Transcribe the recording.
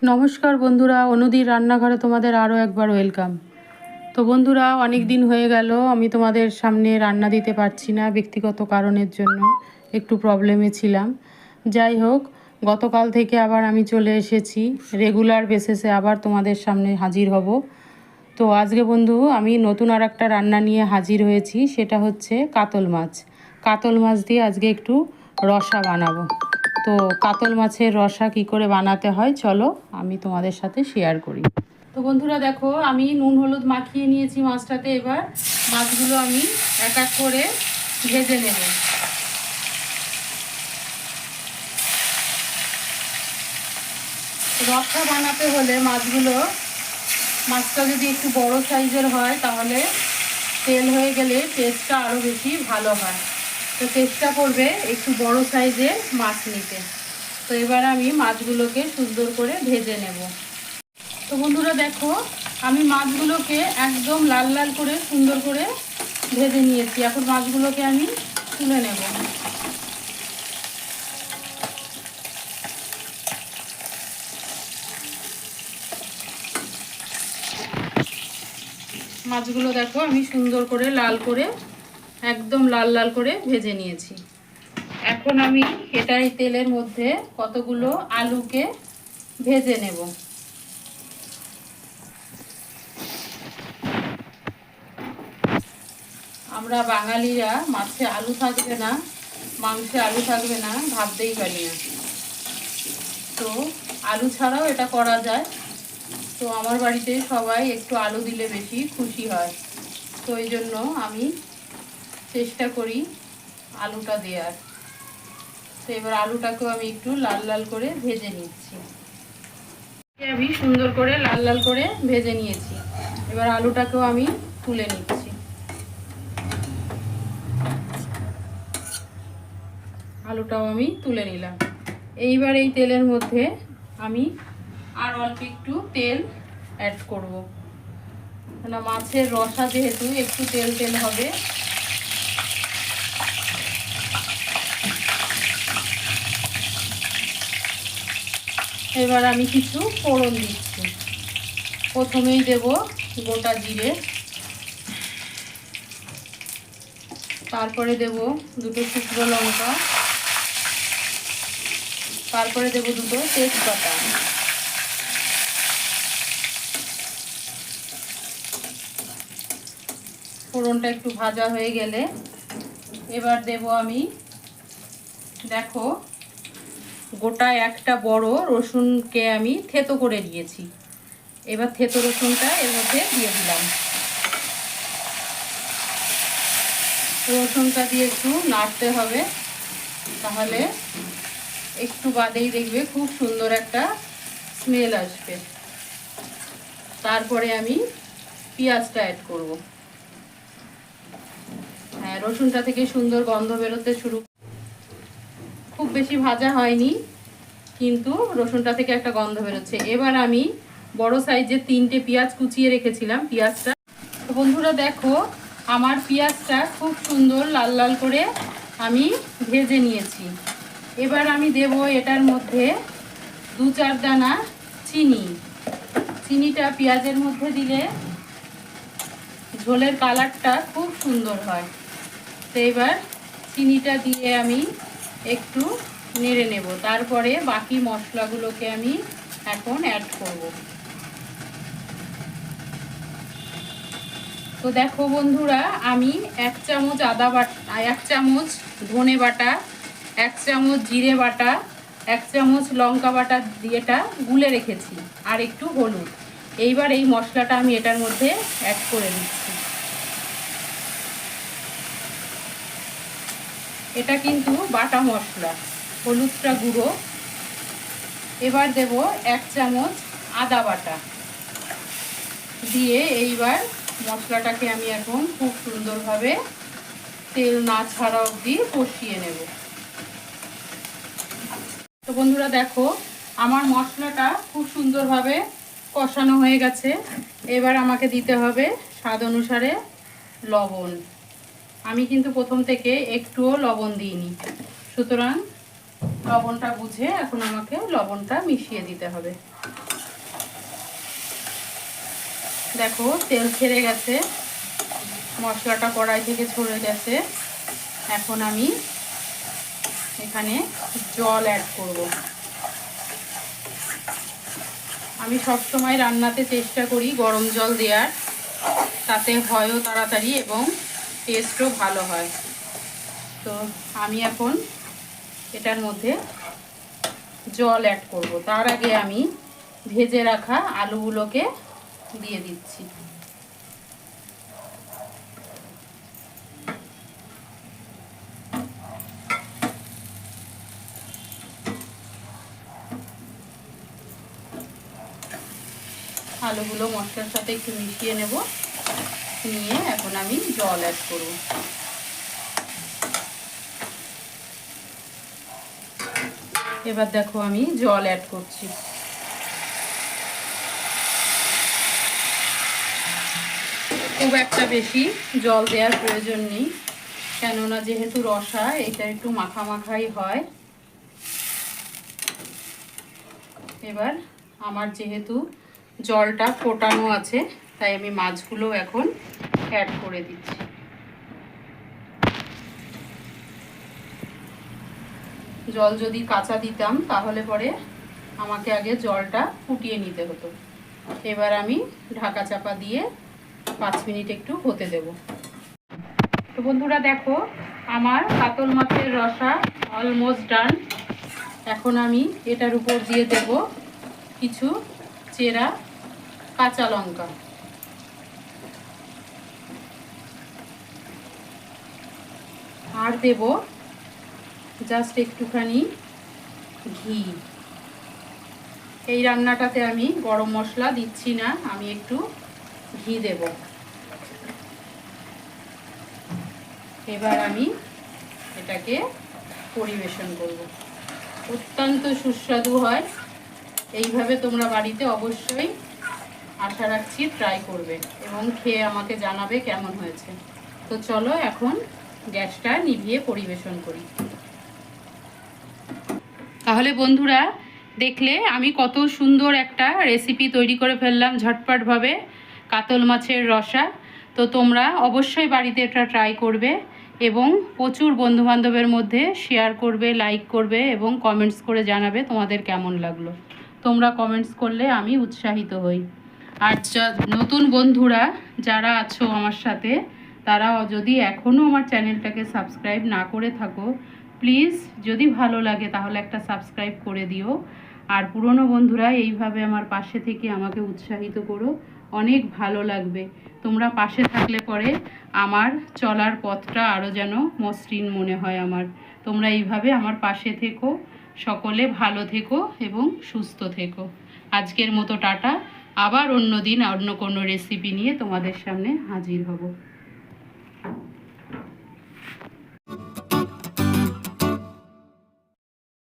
নমস্কার বন্ধুরা, অনুদির রান্নাঘরে তোমাদের আরও একবার ওয়েলকাম। তো বন্ধুরা, অনেক দিন হয়ে গেল আমি তোমাদের সামনে রান্না দিতে পারছি না, ব্যক্তিগত কারণের জন্য একটু প্রবলেমে ছিলাম। যাই হোক, গতকাল থেকে আবার আমি চলে এসেছি, রেগুলার বেসিসে আবার তোমাদের সামনে হাজির হব। তো আজকে বন্ধু আমি নতুন আর একটা রান্না নিয়ে হাজির হয়েছি, সেটা হচ্ছে কাতল মাছ। কাতল মাছ দিয়ে আজকে একটু রসা বানাবো। তো কাতল মাছের রসা কি করে বানাতে হয় চলো আমি তোমাদের সাথে শেয়ার করি। তো বন্ধুরা দেখো, আমি নুন হলুদ মাখিয়ে নিয়েছি মাছটাতে। এবার মাছগুলো আমি এক এক করে ভেজে নেব। রসা বানাতে হলে মাছটা যদি একটু বড় সাইজের হয় তাহলে তেল হয়ে গেলে টেস্টটা আরও বেশি ভালো হয়। তো চেষ্টা করবে একটু বড় সাইজের মাছ নিতে। তো এবার আমি মাছগুলোকে সুন্দর করে ভেজে নেব। তো বন্ধুরা দেখো, আমি মাছগুলোকে একদম লাল লাল করে সুন্দর করে ভেজে নিয়েছি। এখন মাছগুলোকে আমি তুলে নেব। মাছগুলো দেখো আমি সুন্দর করে একদম লাল লাল করে ভেজে নিয়েছি। এখন আমি এটাই তেলের মধ্যে কতগুলো আলুকে ভেজে নেব। আমরা বাঙালিরা মাছে আলু থাকবে না, মাংসে আলু থাকবে না ভাবতেই পারি না। তো আলু ছাড়াও এটা করা যায়। তো আমার বাড়িতে সবাই একটু আলু দিলে বেশি খুশি হয়। তো এই জন্য আমি চেষ্টা করি আলুটা দেওয়ার। তো এবার আলুটাকেও আমি একটু লাল লাল করে ভেজে নিচ্ছি। আমি সুন্দর করে লাল লাল করে ভেজে নিয়েছি। এবার আলুটাকেও আমি তুলে নিচ্ছি। আলুটাও আমি তুলে নিলাম। এইবার এই তেলের মধ্যে আমি আর অল্প একটু তেল অ্যাড করব, না মাছের রসা যেহেতু একটু তেল তেল হবে। এবার আমি কিছু ফোড়ন দিচ্ছি। প্রথমেই দেব গোটা জিরে, তারপরে দেব দুটো শুকনো লঙ্কা, তারপরে দেব দুটো তেজপাতা। ফোড়নটা একটু ভাজা হয়ে গেলে এবার দেব আমি, দেখো গোটা একটা বড় রসুনকে আমি থেতো করে নিয়েছি। এবার থেতো রসুনটা এর মধ্যে দিয়ে দিলাম। রসুনটা দিয়ে একটু নাড়তে হবে, তাহলে একটু বাদেই দেখবে খুব সুন্দর একটা স্মেল আসবে। তারপরে আমি পেঁয়াজটা অ্যাড করব। হ্যাঁ, রসুনটা থেকে সুন্দর গন্ধ বেরোতে শুরু। খুব বেশি ভাজা হয়নি, কিন্তু রসুনটা থেকে একটা গন্ধ বেরোচ্ছে। এবার আমি বড় সাইজের 3টে পেঁয়াজ কুচিয়ে রেখেছিলাম, পেঁয়াজটা। তো বন্ধুরা দেখো, আমার পেঁয়াজটা খুব সুন্দর লাল লাল করে আমি ভেজে নিয়েছি। এবার আমি দেব এটার মধ্যে 2-4 দানা চিনি। চিনিটা পেঁয়াজের মধ্যে দিলে ঝোলের কালারটা খুব সুন্দর হয়। তো এবার চিনিটা দিয়ে আমি একটু নেড়ে নেব। তারপরে বাকি মশলাগুলোকে আমি এখন অ্যাড করব। তো দেখো বন্ধুরা, আমি 1 চামচ আদা বাটা, 1 চামচ ধনে বাটা, 1 চামচ জিরে বাটা, 1 চামচ লঙ্কা বাটা দিয়েটা গুলে রেখেছি, আর একটু হলুদ। এইবার এই মশলাটা আমি এটার মধ্যে অ্যাড করে দিচ্ছি। এটা কিন্তু বাটা মশলা, হলুদটা গুঁড়ো। এবার দেব 1 চামচ আদা বাটা দিয়ে এইবার মশলাটাকে আমি এখন খুব সুন্দরভাবে তেল না ছাড়া অবধি কষিয়ে নেব। তো বন্ধুরা দেখো, আমার মশলাটা খুব সুন্দরভাবে কষানো হয়ে গেছে। এবার আমাকে দিতে হবে স্বাদ অনুসারে লবণ। আমি কিন্তু প্রথম থেকে একটুও লবণ দিইনি, সুতরাং লবণটা বুঝে এখন আমাকে লবণটা মিশিয়ে দিতে হবে। দেখো তেল ছেড়ে গেছে, মশলাটা কড়াই থেকে ছড়ে গেছে। এখন আমি এখানে জল অ্যাড করব। আমি সবসময় রান্নাতে চেষ্টা করি গরম জল দেওয়ার, তাতে হয়ও তাড়াতাড়ি এবং টেস্টও ভালো হয়। তো আমি এখন এটার মধ্যে জল অ্যাড করব। তার আগে আমি ভেজে রাখা আলুগুলোকে দিয়ে দিচ্ছি। আলুগুলো মশলার সাথে একটু মিশিয়ে নেব, নিয়ে এখন আমি জল অ্যাড করব। এবার দেখো আমি জল অ্যাড করছি। খুব একটা বেশি জল দেওয়ার প্রয়োজন নেই, কেননা যেহেতু রসা এটা একটু মাখা মাখাই হয়। এবার আমার যেহেতু জলটা ফোটানো আছে, তাই আমি মাছগুলো এখন অ্যাড করে দিচ্ছি। জল যদি কাঁচা দিতাম তাহলে পরে আমাকে আগে জলটা ফুটিয়ে নিতে হতো। এবার আমি ঢাকা চাপা দিয়ে 5 মিনিট একটু হতে দেব। তো বন্ধুরা দেখো আমার কাতল মাছের রসা অলমোস্ট ডান। এখন আমি এটার উপর দিয়ে দেব কিছু চেরা কাঁচা লঙ্কা। আর দেব জাস্ট একটুখানি ঘি। এই রান্নাটাতে আমি গরম মশলা দিচ্ছি না, আমি একটু ঘি দেব। এবার আমি এটাকে পরিবেশন করব। অত্যন্ত সুস্বাদু হয়। এইভাবে তোমরা বাড়িতে অবশ্যই আশা রাখছি ট্রাই করবে এবং খেয়ে আমাকে জানাবে কেমন হয়েছে। তো চলো এখন গ্যাসটা নিভিয়ে পরিবেশন করি। তাহলে বন্ধুরা দেখলে আমি কত সুন্দর একটা রেসিপি তৈরি করে ফেললাম ঝটপটভাবে, কাতল মাছের রসা। তো তোমরা অবশ্যই বাড়িতে এটা ট্রাই করবে এবং প্রচুর বন্ধুবান্ধবের মধ্যে শেয়ার করবে, লাইক করবে এবং কমেন্টস করে জানাবে তোমাদের কেমন লাগলো। তোমরা কমেন্টস করলে আমি উৎসাহিত হই। আর নতুন বন্ধুরা যারা আছো আমার সাথে, তারা যদি এখনও আমার চ্যানেলটাকে সাবস্ক্রাইব না করে থাকো, প্লিজ যদি ভালো লাগে তাহলে একটা সাবস্ক্রাইব করে দিও। আর পুরনো বন্ধুরা এইভাবে আমার পাশে থেকে আমাকে উৎসাহিত করো, অনেক ভালো লাগবে। তোমরা পাশে থাকলে পরে আমার চলার পথটা আরও যেন মসৃণ মনে হয় আমার। তোমরা এইভাবে আমার পাশে থেকো, সকলে ভালো থেকো এবং সুস্থ থেকো। আজকের মতো টাটা। আবার অন্য দিন অন্য কোনো রেসিপি নিয়ে তোমাদের সামনে হাজির হব।